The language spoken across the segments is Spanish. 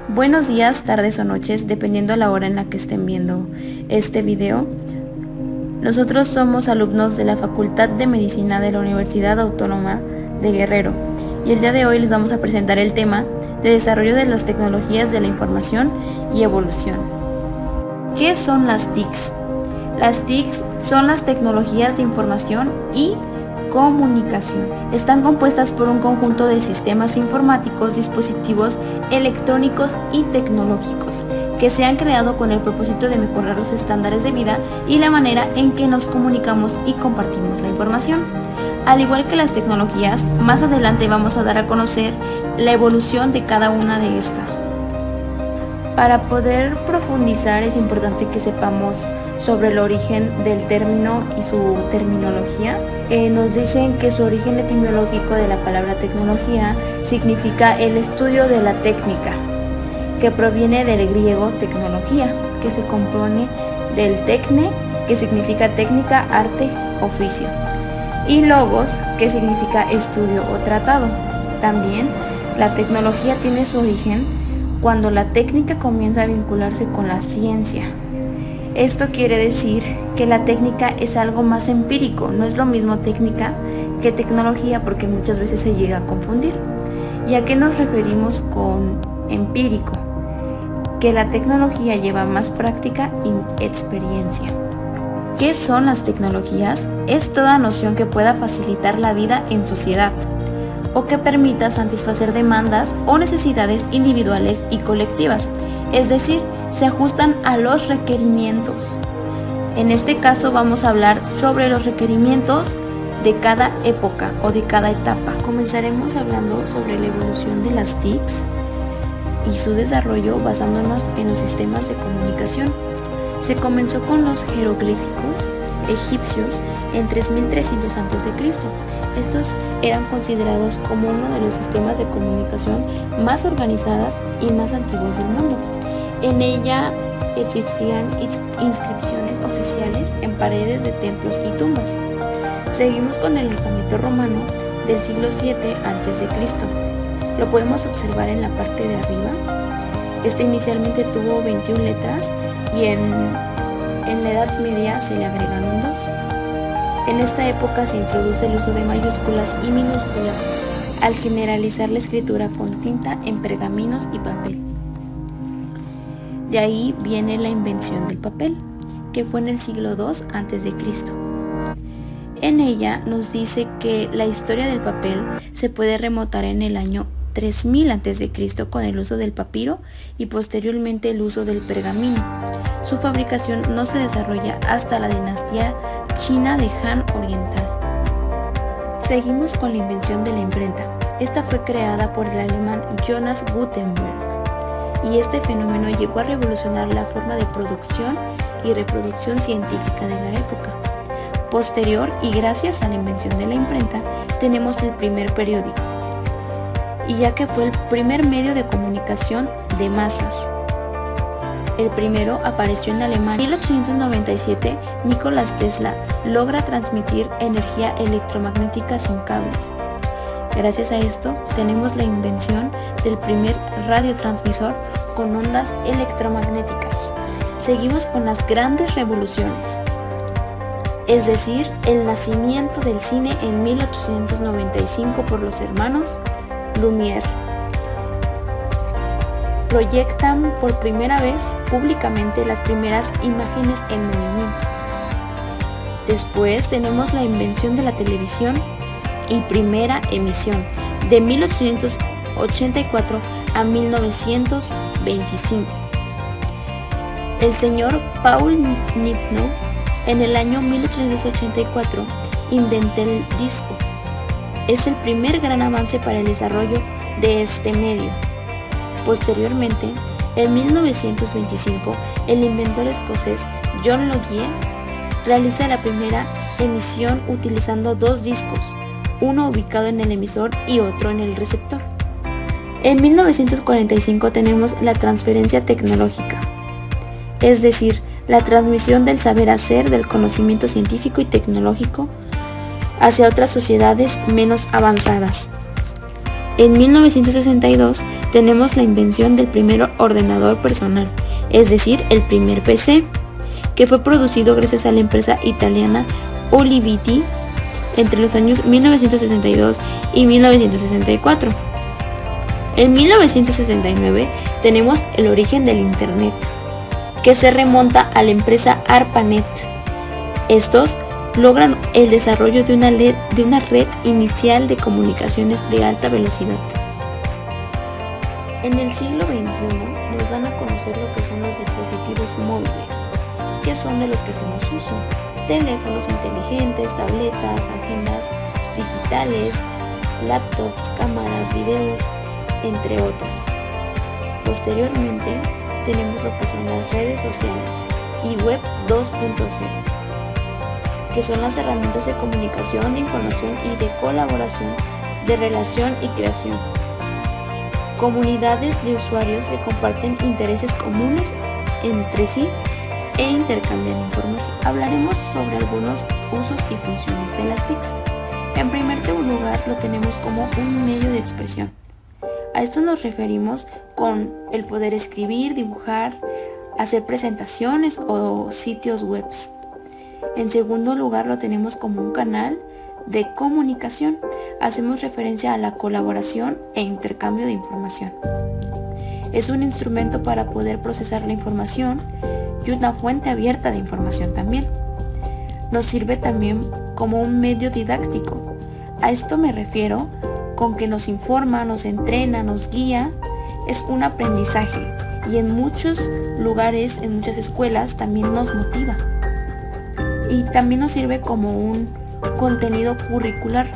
Buenos días, tardes o noches, dependiendo de la hora en la que estén viendo este video. Nosotros somos alumnos de la Facultad de Medicina de la Universidad Autónoma de Guerrero y el día de hoy les vamos a presentar el tema de desarrollo de las tecnologías de la información y evolución. ¿Qué son las TICs? Las TICs son las tecnologías de información y comunicación. Están compuestas por un conjunto de sistemas informáticos, dispositivos electrónicos y tecnológicos que se han creado con el propósito de mejorar los estándares de vida y la manera en que nos comunicamos y compartimos la información. Al igual que las tecnologías, más adelante vamos a dar a conocer la evolución de cada una de estas. Para poder profundizar es importante que sepamos sobre el origen del término y su terminología. Nos dicen que su origen etimológico de la palabra tecnología significa el estudio de la técnica, que proviene del griego tecnología, que se compone del tecne, que significa técnica, arte, oficio, y logos, que significa estudio o tratado. También la tecnología tiene su origen cuando la técnica comienza a vincularse con la ciencia. Esto quiere decir que la técnica es algo más empírico, no es lo mismo técnica que tecnología porque muchas veces se llega a confundir. ¿Y a qué nos referimos con empírico? Que la tecnología lleva más práctica y experiencia. ¿Qué son las tecnologías? Es toda noción que pueda facilitar la vida en sociedad o que permita satisfacer demandas o necesidades individuales y colectivas, es decir, se ajustan a los requerimientos. En este caso vamos a hablar sobre los requerimientos de cada época o de cada etapa. Comenzaremos hablando sobre la evolución de las TICs y su desarrollo basándonos en los sistemas de comunicación. Se comenzó con los jeroglíficos egipcios en 3300 a.C. Estos eran considerados como uno de los sistemas de comunicación más organizadas y más antiguos del mundo. En ella existían inscripciones oficiales en paredes de templos y tumbas. Seguimos con el alfabeto romano del siglo 7 a.C. Lo podemos observar en la parte de arriba. Este inicialmente tuvo 21 letras y en la Edad Media se le agregaron 2. En esta época se introduce el uso de mayúsculas y minúsculas al generalizar la escritura con tinta en pergaminos y papel. De ahí viene la invención del papel, que fue en el siglo II a.C. En ella nos dice que la historia del papel se puede remontar en el año 3000 a.C. con el uso del papiro y posteriormente el uso del pergamino. Su fabricación no se desarrolla hasta la dinastía china de Han Oriental. Seguimos con la invención de la imprenta. Esta fue creada por el alemán Johannes Gutenberg y este fenómeno llegó a revolucionar la forma de producción y reproducción científica de la época. Posterior y gracias a la invención de la imprenta tenemos el primer periódico, y ya que fue el primer medio de comunicación de masas. El primero apareció en Alemania. En 1897, Nicolás Tesla logra transmitir energía electromagnética sin cables. Gracias a esto, tenemos la invención del primer radiotransmisor con ondas electromagnéticas. Seguimos con las grandes revoluciones, es decir, el nacimiento del cine en 1895 por los hermanos Lumière. Proyectan por primera vez públicamente las primeras imágenes en movimiento. Después tenemos la invención de la televisión y primera emisión de 1884 a 1925. El señor Paul Nipkow en el año 1884 inventó el disco. Es el primer gran avance para el desarrollo de este medio. Posteriormente, en 1925, el inventor escocés John Logie realiza la primera emisión utilizando 2 discos, uno ubicado en el emisor y otro en el receptor. En 1945 tenemos la transferencia tecnológica, es decir, la transmisión del saber hacer, del conocimiento científico y tecnológico hacia otras sociedades menos avanzadas. En 1962 tenemos la invención del primer ordenador personal, es decir, el primer PC, que fue producido gracias a la empresa italiana Olivetti entre los años 1962 y 1964. En 1969 tenemos el origen del Internet, que se remonta a la empresa ARPANET. Estos logran el desarrollo de una red inicial de comunicaciones de alta velocidad. En el siglo XXI nos dan a conocer lo que son los dispositivos móviles, que son de los que hacemos uso: teléfonos inteligentes, tabletas, agendas digitales, laptops, cámaras, videos, entre otras. Posteriormente tenemos lo que son las redes sociales y Web 2.0, que son las herramientas de comunicación, de información y de colaboración, de relación y creación. Comunidades de usuarios que comparten intereses comunes entre sí e intercambian información. Hablaremos sobre algunos usos y funciones de las TICs. En primer lugar, lo tenemos como un medio de expresión. A esto nos referimos con el poder escribir, dibujar, hacer presentaciones o sitios web. En segundo lugar, lo tenemos como un canal de comunicación. Hacemos referencia a la colaboración e intercambio de información. Es un instrumento para poder procesar la información y una fuente abierta de información también. Nos sirve también como un medio didáctico. A esto me refiero con que nos informa, nos entrena, nos guía. Es un aprendizaje y en muchos lugares, en muchas escuelas, también nos motiva. Y también nos sirve como un contenido curricular.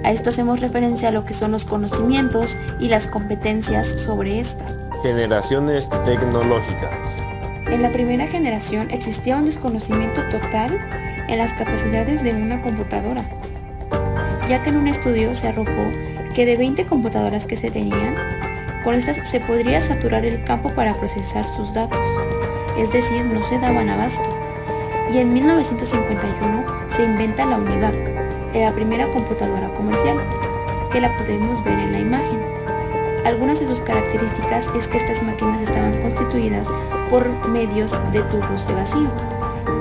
A esto hacemos referencia a lo que son los conocimientos y las competencias sobre estas. Generaciones tecnológicas. En la primera generación existía un desconocimiento total en las capacidades de una computadora, ya que en un estudio se arrojó que de 20 computadoras que se tenían, con estas se podría saturar el campo para procesar sus datos, es decir, no se daban abasto. Y en 1951 se inventa la UNIVAC, la primera computadora comercial, que la podemos ver en la imagen. Algunas de sus características es que estas máquinas estaban constituidas por medios de tubos de vacío,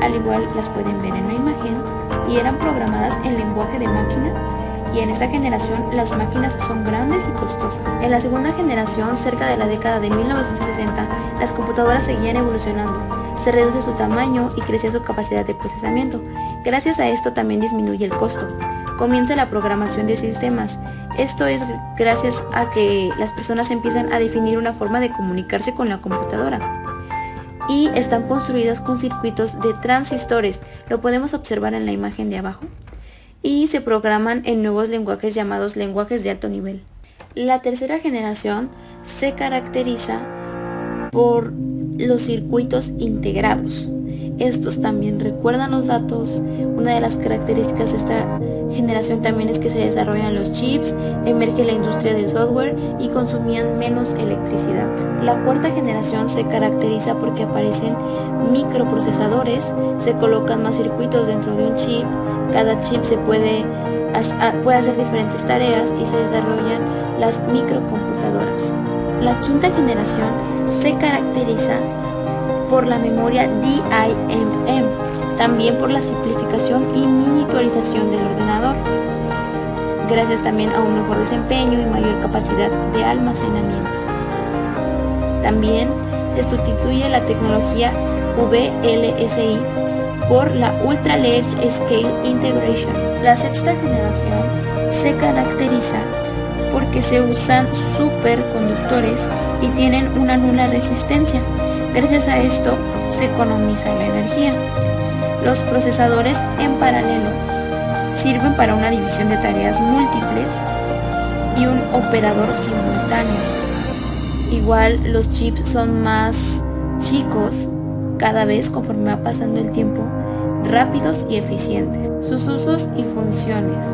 al igual las pueden ver en la imagen, y eran programadas en lenguaje de máquina. Y en esta generación las máquinas son grandes y costosas. En la segunda generación, cerca de la década de 1960, las computadoras seguían evolucionando. Se reduce su tamaño y crece su capacidad de procesamiento. Gracias a esto también disminuye el costo. Comienza la programación de sistemas. Esto es gracias a que las personas empiezan a definir una forma de comunicarse con la computadora. Y están construidas con circuitos de transistores. Lo podemos observar en la imagen de abajo. Y se programan en nuevos lenguajes llamados lenguajes de alto nivel. La tercera generación se caracteriza por los circuitos integrados. Estos también recuerdan los datos. Una de las características de esta generación también es que se desarrollan los chips, emerge la industria del software y consumían menos electricidad. La cuarta generación se caracteriza porque aparecen microprocesadores, se colocan más circuitos dentro de un chip, cada chip se puede hacer diferentes tareas y se desarrollan las microcomputadoras. La quinta generación se caracteriza por la memoria DIMM, también por la simplificación y miniaturización del ordenador, gracias también a un mejor desempeño y mayor capacidad de almacenamiento. También se sustituye la tecnología VLSI por la Ultra Large Scale Integration. La sexta generación se caracteriza porque se usan superconductores y tienen una nula resistencia. Gracias a esto se economiza la energía. Los procesadores en paralelo sirven para una división de tareas múltiples y un operador simultáneo. Igual los chips son más chicos cada vez conforme va pasando el tiempo, rápidos y eficientes. Sus usos y funciones.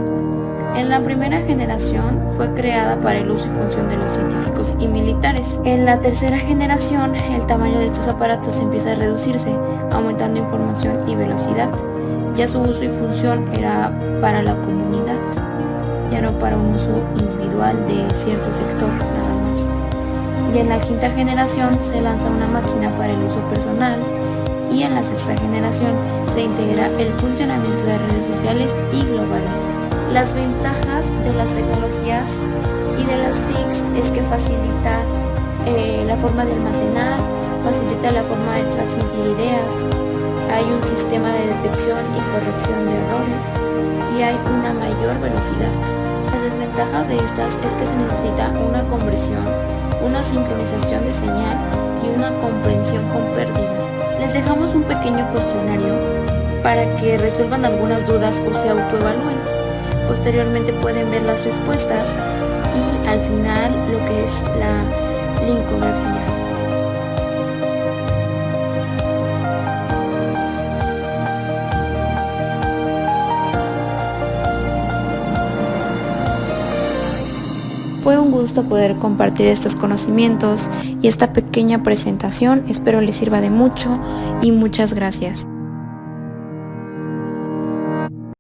En la primera generación fue creada para el uso y función de los científicos y militares. En la tercera generación el tamaño de estos aparatos empieza a reducirse, aumentando información y velocidad. Ya su uso y función era para la comunidad. Y primero para un uso individual de cierto sector nada más. Y en la quinta generación se lanza una máquina para el uso personal. Y en la sexta generación se integra el funcionamiento de redes sociales y globales. Las ventajas de las tecnologías y de las TICs es que facilita la forma de almacenar, facilita la forma de transmitir ideas, hay un sistema de detección y corrección de errores y hay una mayor velocidad. Las desventajas de estas es que se necesita una conversión, una sincronización de señal y una comprensión con pérdida. Les dejamos un pequeño cuestionario para que resuelvan algunas dudas o se autoevalúen. Posteriormente pueden ver las respuestas y al final lo que es la linkografía. Fue un gusto poder compartir estos conocimientos y esta pequeña presentación. Espero les sirva de mucho y muchas gracias.